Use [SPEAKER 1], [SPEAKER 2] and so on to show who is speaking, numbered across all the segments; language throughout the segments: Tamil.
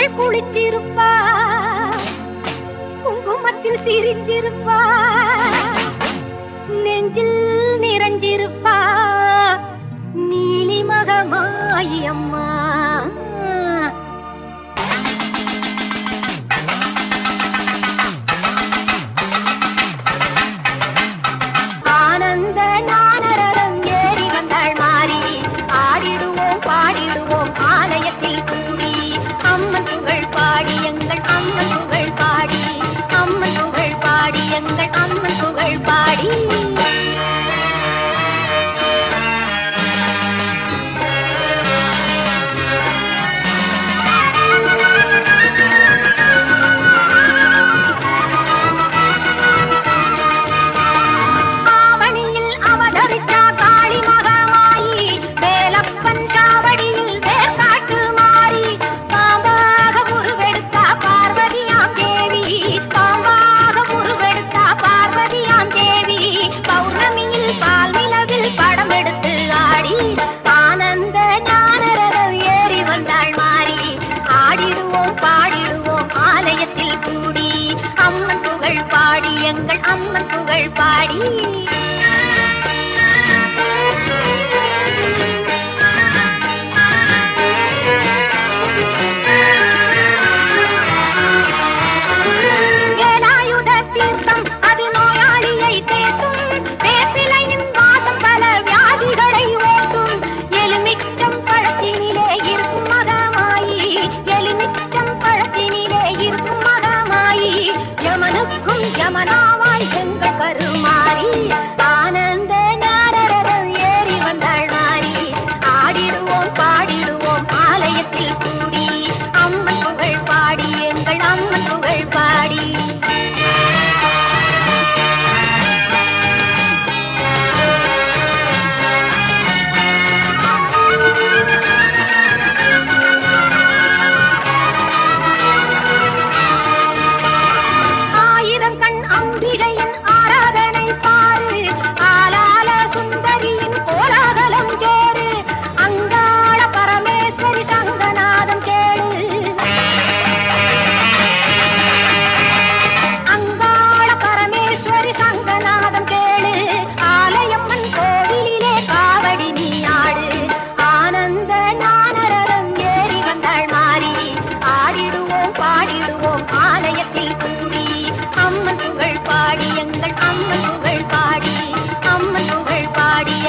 [SPEAKER 1] அவள் குளித்திருப்பா, குங்குமத்தில் சிரித்திருப்பா, நெஞ்சில் நிறைஞ்சிருப்பா நீலி மகமாயி அம்மா. ஆனந்த நானரரம் ஏறி வந்தாள் மாறி, ஆடிடுவோம் பாடிடுவோம் ஆலயத்தில் கூடி, அம்மன் புகழ் பாடி எங்கள் அம்மன் புகழ் பாடி, அம்மன் புகழ் பாடி எங்கள் அம்மன் புகழ் பாடி. எங்கள் அம்மன் புகழ் பாடி. வேலாயுத தீர்த்தம் அது நோயாளியை தேற்றும், வேப்பிலையின் வாசம் பல வியாதிகளை ஓட்டும், எலுமிச்சம் பழத்தினிலே இருக்கும் மகமாயி, எலுமிச்சம் பழத்தினிலே இருக்கும் மகமாயி, யமனுக்கும் யமனாவாய் எங்கள் கருமாறி. ஆனந்த நாரரம் ஏறி வந்தாள் மாறி, ஆடிடுவோம் பாடிடுவோம் ஆலயத்தில் கூடி, அம்மன் புகழ் பாடி எங்கள் அம்மன் புகழ் பாடி.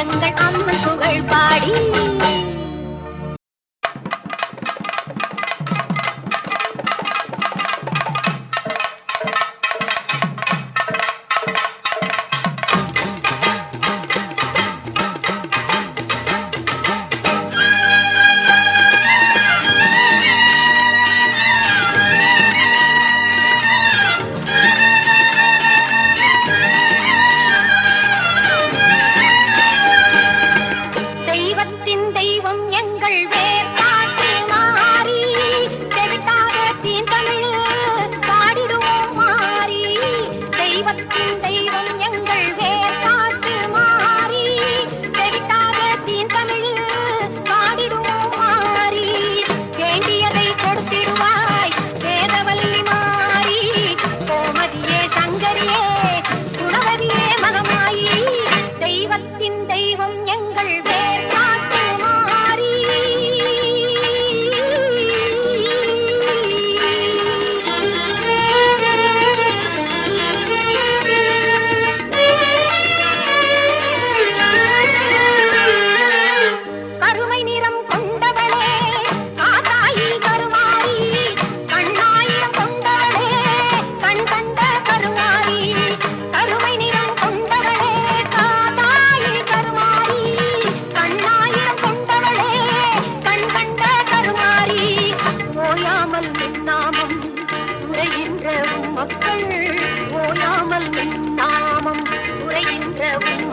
[SPEAKER 1] எங்கள் அம்மன் புகழ் பாடி.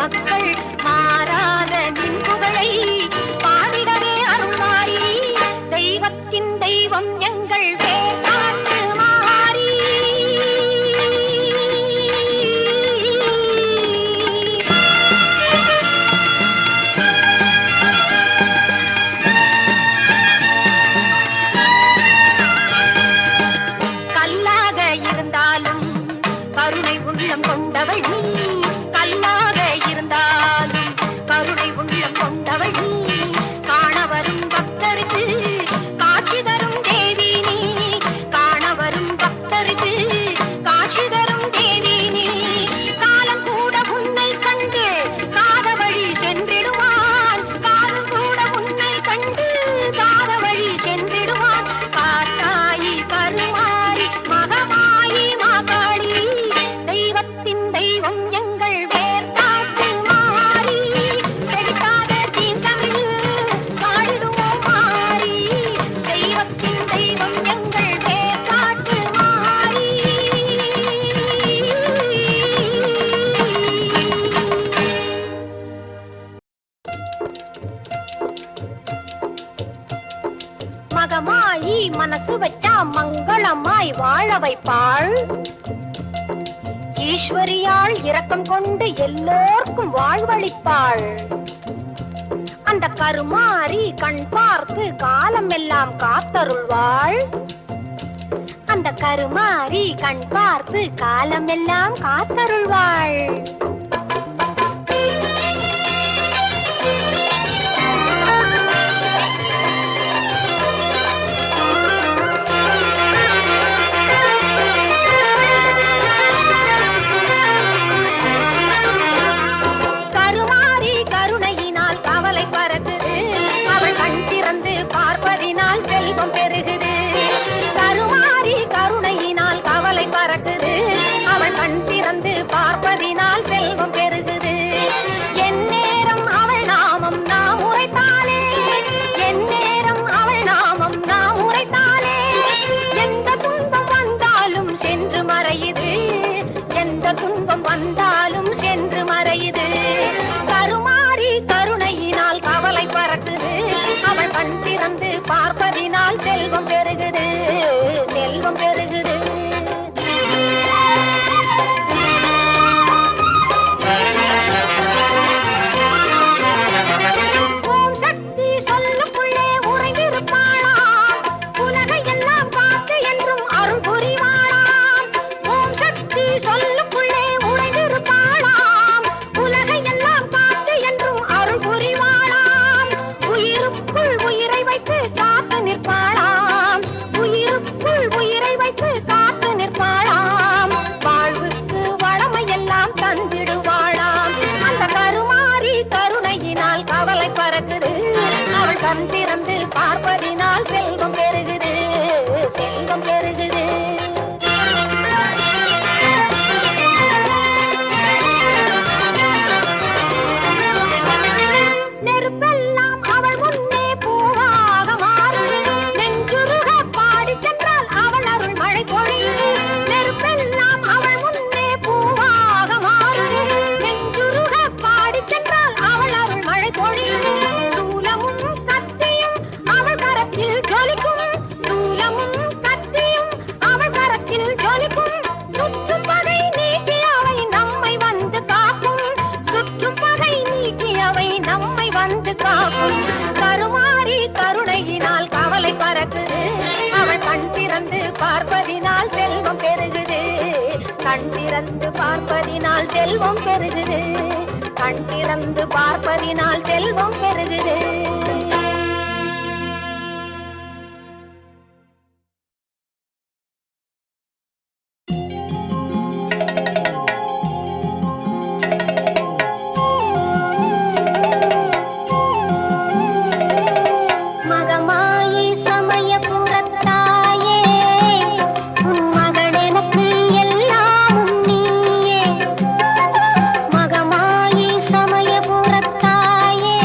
[SPEAKER 1] மக்கள் மாறாத நின் புகழை பாடிடவே அருள்வாரி, தெய்வத்தின் தெய்வம் எங்கள் வேதாட்டு மாறி. மகமாயி மனசு வச்சா மங்களமாய் வாழ வைப்பாள். ஈஸ்வரியாள் இரக்கம் கொண்டு எல்லோர்க்கும் வாழ்வளிப்பாள். அந்த கருமாரி கண் பார்த்து காலம் எல்லாம் காத்தருள்வாள். அந்த கருமாரி கண் பார்த்து காலம் எல்லாம் காத்தருள்வாள். கருமாரி கருணையினால் கவலை பறக்குது, அவள் கண் திறந்து பார்ப்பதினால் செல்வம் பெருகுது. கருமாரி கருணையினால் கவலை பறக்குது, அவள் கண் திறந்து பார்ப்பதினால் செல்வம் பெருகுது. எந்நேரம் அவள் நாமம் நாம் உரைத்தாலே, எந்நேரம் அவள் நாமம் நாம் உரைத்தாலே, எந்த துன்பம் வந்தாலும் சென்று மறையுது, எந்த துன்பம் வந்தாலும் சென்று மறையுது. கருமாரி கருணையினால் கவலை பறக்குது, அவள் கண் திறந்து பார்ப்பதினால் செல்வம் பெருகுது, செல்வம் பெருகுது. ஓம் சக்தி சொல்லுக்குள்ளே உறைந்திருப்பாளாம், உலகை எல்லாம் காத்து என்றும் அருள் புரிவாளாம். ஓம் சக்தி சொல்லுக்குள்ளே உறைந்திருப்பாளாம், உலகை எல்லாம் காத்து என்றும் அருள் புரிவாளாம். உயிருக்குள் உயிரை வைத்து காத்து நிற்பாளாம், உயிருக்குள் உயிரை வைத்து காத்து நிற்பாளாம். வாழ்வுக்கு வளமையெல்லாம் தந்திடுவாளாம். அந்த கருமாரி கருணையினால் கவலை பறக்குது, அவள் கண் திறந்து பார்ப்பதினால் செல்வம் பெருகுது, செல்வம் பெருகுது. நெருப்பெல்லாம் அவள் முன்னே பூவாக மாறும், நெஞ்சுருக பாடி சென்றால் அவள் அருள் மழை பொழியும். நெருப்பெல்லாம் அவள் முன்னே பூவாக மாறும், நெஞ்சுருக பாடி சென்றால் அவள் அருள் மழை பொழியும். சூலமும் கத்தியும் அவள் கரத்தில் ஜொலிக்கும், சூலமும் கத்தியும் அவள் கரத்தில் ஜொலிக்கும். சுற்றும் பகை நீக்கி அவை நம்மை வந்து காக்கும், சுற்றும் பகை நீக்கி அவை நம்மை வந்து காக்கும். கருமாரி கருணையினால் கவலை பறக்குது, அவள் கண் திறந்து பார்ப்பதினால் செல்வம் பெருகுது, கண் திறந்து பார்ப்பதினால் செல்வம் பெருகுது, கண் திறந்து பார்ப்பதினால் செல்வம் பெருகுது. மகமாயி சமயபுரத்தாயே, உன் மகள் எனக்கு எல்லாமும் நீயே. மகமாயி சமயபுரத்தாயே,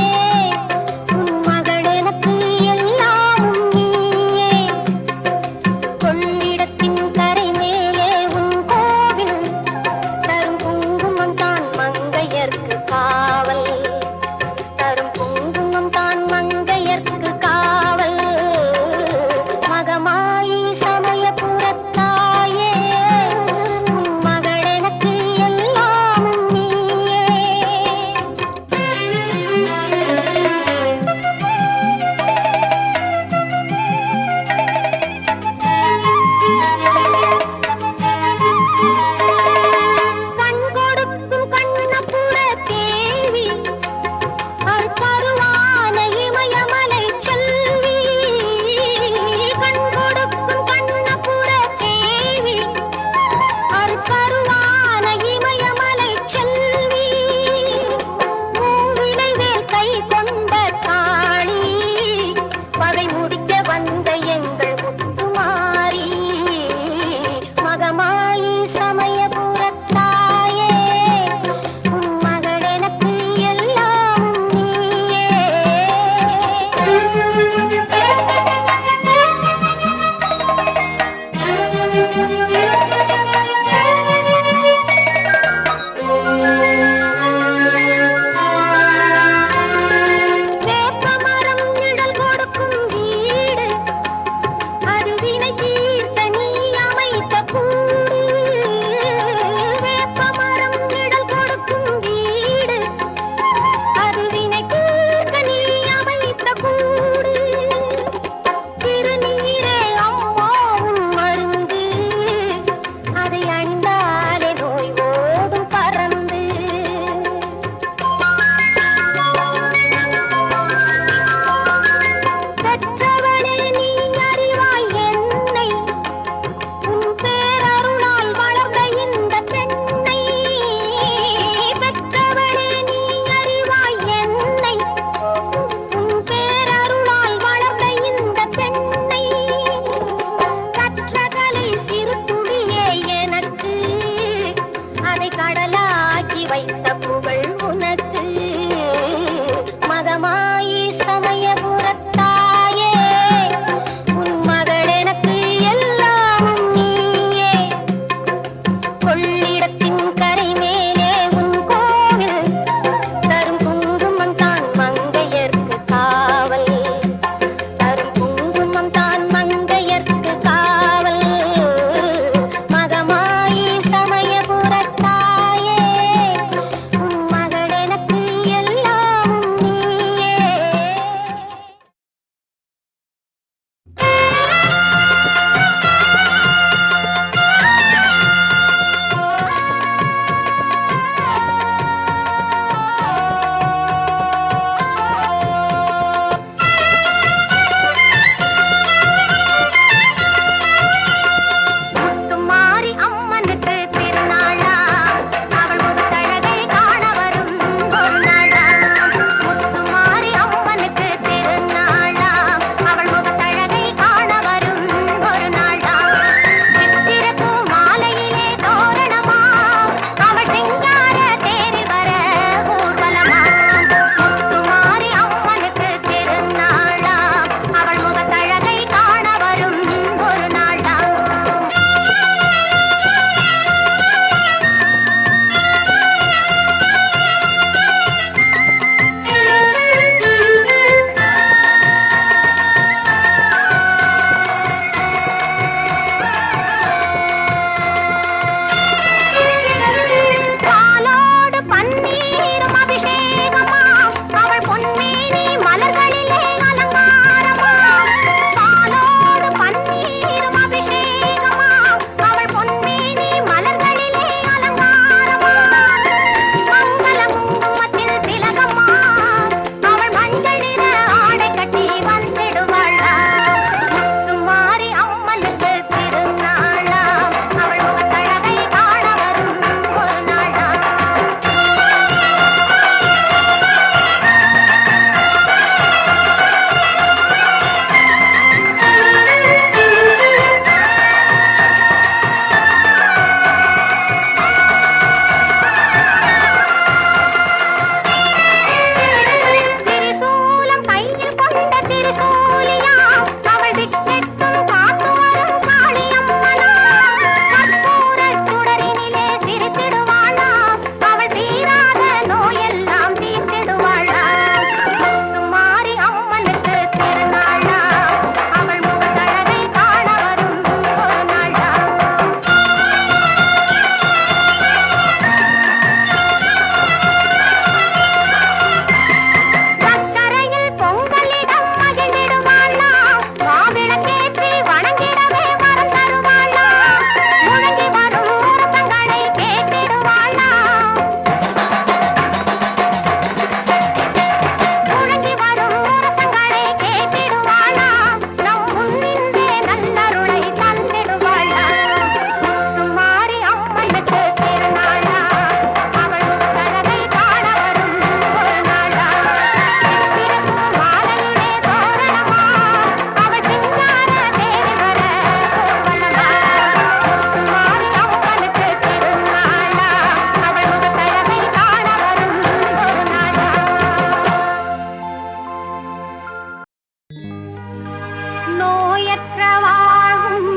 [SPEAKER 1] பெற்ற வாழ்வும்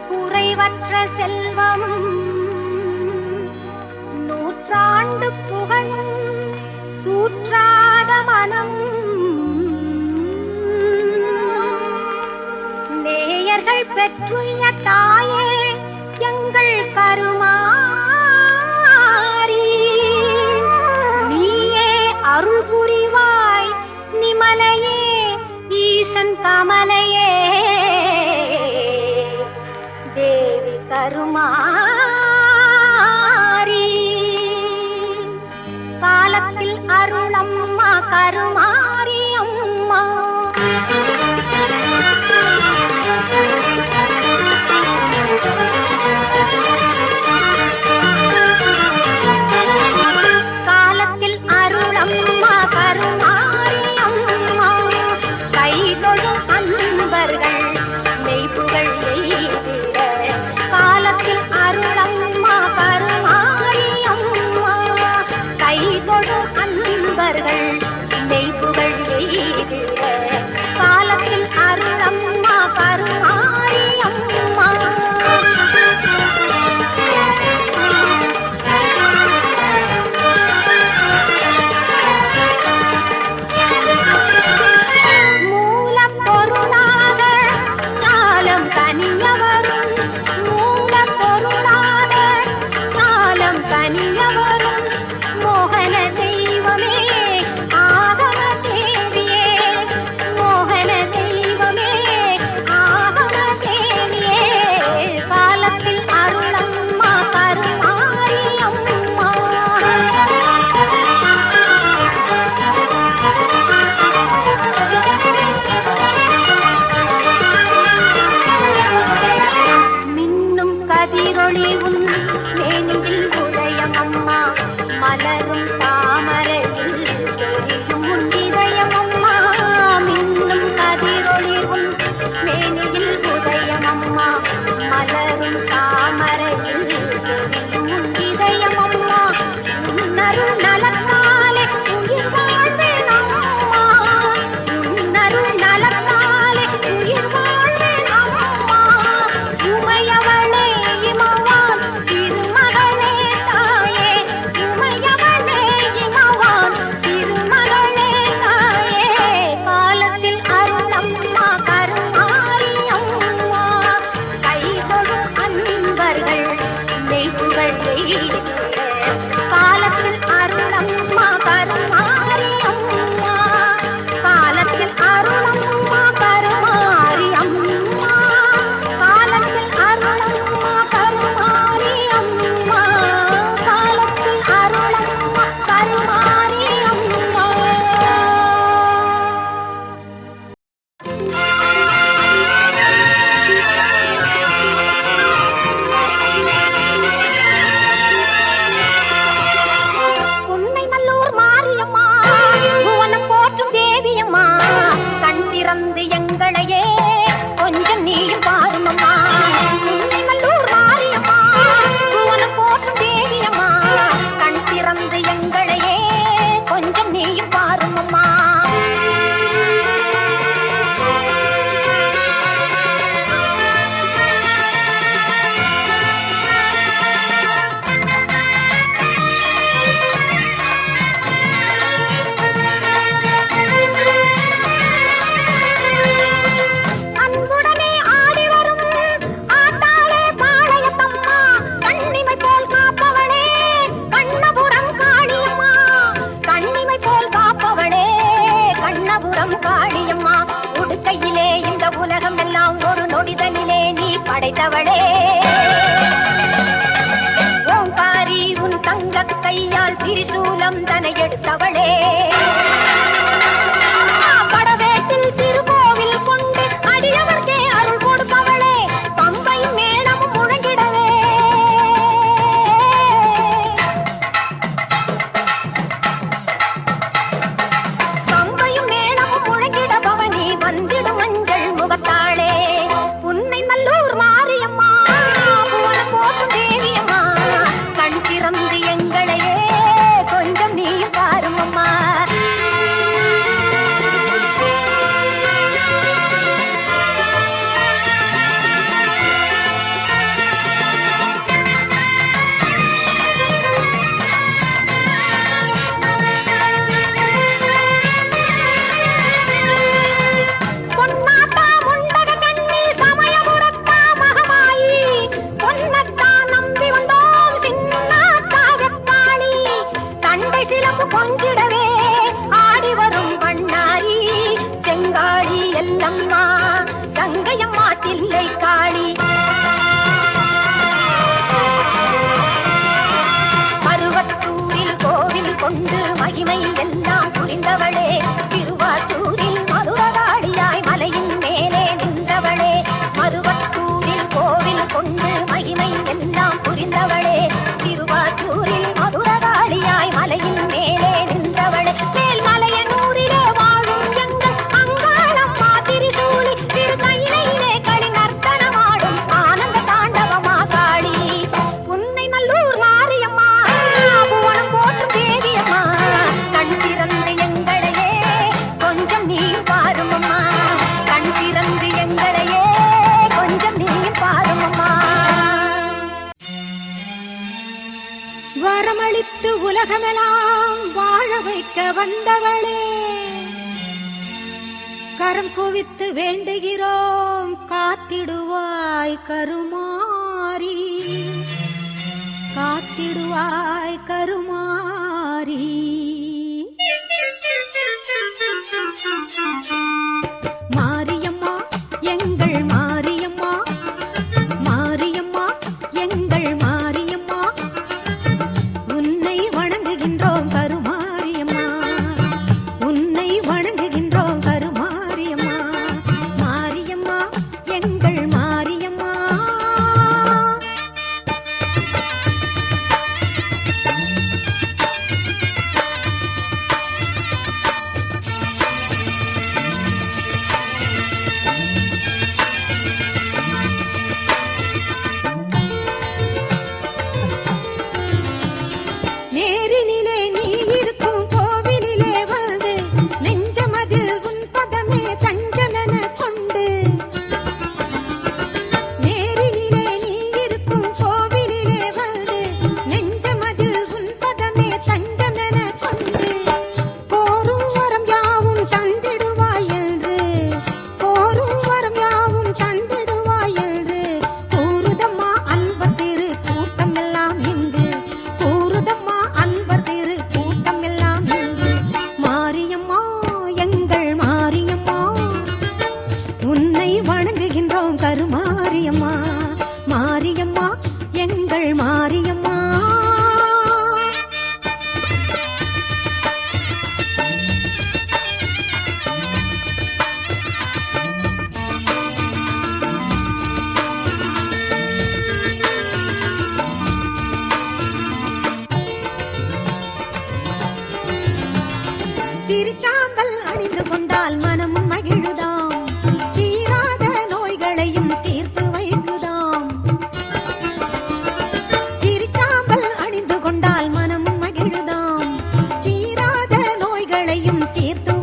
[SPEAKER 1] குறைவற்ற செல்வமும் நூற்றாண்டு புகழும் தூற்றாத மனம் நேயர்கள் பெற்றுய தாயே எங்கள் கருமாரி நீயே அருள் புரிவாய் நிமலையே ஈசன் கமலையே தேவி கருமாரி காலத்தில் அருளம்மா கருமாரி அம்மா காலத்தில் அருளம்மா கருமாரி அம்மா கைதொழும் அன்பர்கள் மெய்ப்புகள் எய்திட காலத்தில் அருளம்மா கருமாரி அம்மா கைதொழும் அன்பர்கள் மெய்ப்புகள் எய்திட காலத்தில் அருளம்மா கருமாரி அம்மா மூலப்பொருளாக ஞாலம் தனியவரும் மூலப்பொருளாக ஞாலம் தனியவரும் மோகன தெய்வமே ஆகம தேவியே மோகன தெய்வமே ஆகம தேவியே காலத்தில் அருளம்மா கருமாரி அம்மா மின்னும் கதிரொளி உன் மேனியில் உதயம் அம்மா மலரும் தாமரையில் தெரியும் உன் இதயம் அம்மா மின்னும் கதிரொளி உன் மேனியில் உதயம் அம்மா மலரும் தாமரையில் தெரியும் உன் இதயம் அம்மா உன்னருள் நலத்தாலே உயிர் வாழ்வேன் அம்மா உன்னருள் நலத்தாலே உயிர் வாழ்வேன் அம்மா உமையவளே இமவான் திருமகளே தாயே உமையவளே இமவான் திருமகளே தாயே காலத்தில் அருளம்மா கருமாரி அம்மா கைதொழும் அன்பர்கள் மெய்ப்புகள் எய்திட காலத்தில் அருளம்மா கருமாரி அம்மா காலத்தில் அருளம்மா கருமாரி அம்மா காலத்தில் அருளம்மா கருமாரி அம்மா காலத்தில் அருளம்மா கருமாரி அம்மா உன்னை நல்லூர் மாரியம்மா புவனம் போற்றும் தேவியம்மா கண் திறந்து எங்களையே கொஞ்சம் நீயும் பாருமம்மா உன்னை நல்லூர் மாரியம்மா புவனம் போற்றும் தேவியம்மா கண் திறந்து எங்களையே கொஞ்சம் நீயும் பாருமம்மா அன்புடனே ஆடி வரும் ஆத்தாளே பாளையத்தம்மா கண்ணிமை போல் காப்பவளே கண்ணபுரம் காளியம்மா கண்ணிமை போல் காப்பவளே கண்ணபுரம் காளியம்மா உடுக்கையிலே இந்த உலகம் எல்லாம் ஒரு நொடிதனிலே நீ படைத்தவளே ஓங்காரி உன் தங்க கையால் திரிசூலம் தனை எடுத்தவளே படவேட்டில் திருக்கோவில் கொண்டு அடியவர்க்கே அருள் கொடுப்பவளே பம்பை மேளமும் முழங்கிடவே பம்பையும் மேளமும் முழங்கிட பவனி வந்திடும் மஞ்சள் முகத்தாளே உன்னை நல்லூர் மாரியம்மா புவனம் போற்றும் தேவியம்மா கண் திறந்து எங்களையே கொஞ்சம் நீ பாருமம்மா
[SPEAKER 2] கொடுத்து உலகமெல்லாம் வாழ வைக்க வந்தவளே, கரம் குவித்து வேண்டுகிறோம் காத்திடுவாய் கருமாரி, காத்திடுவாய் கருமாரி. மாரியம்மா எங்கள் மாரியம்மா, மாரியம்மா எங்கள் மாரியம்மா, உன்னை வணங்குகின்றோம் கருமாரியம்மா, உன்னை வணங்குகின்றோம் கருமாரியம்மா, மாரியம்மா எங்கள் மாரியம்மா. நேரினிலே நீ இருக்கும் கோவிலிலே வந்து நெஞ்சமதில் உன் பதமே தஞ்சமென கொண்டு, நேரினிலே நீ இருக்கும் கோவிலிலே வந்து நெஞ்சமதில் உன் பதமே தஞ்சமென கொண்டு, கோரும் வரம் யாவும் தந்திடுவாய் என்று, கோரும் வரம் யாவும் தந்திடுவாய் என்று கூறுதம்மா அன்பர் திரு கூட்டம் எல்லாம் இங்கு, கூறுதம்மா அன்பர் திரு கூட்டம் எல்லாம் இங்கு. மாரியம்மா எங்கள் மாரியம்மா, உன்னை வணங்குகின்றோம் கருமாரியம்மா, மாரியம்மா எங்கள் மாரியம்மா. திருச்சாம்பல் அணிந்து கொண்டால் மனமும் மகிழுதாம், தீராத நோய்களையும் தீர்த்து வைக்குதாம். திருச்சாம்பல் அணிந்து கொண்டால் மனமும் மகிழுதாம், தீராத நோய்களையும் தீர்த்து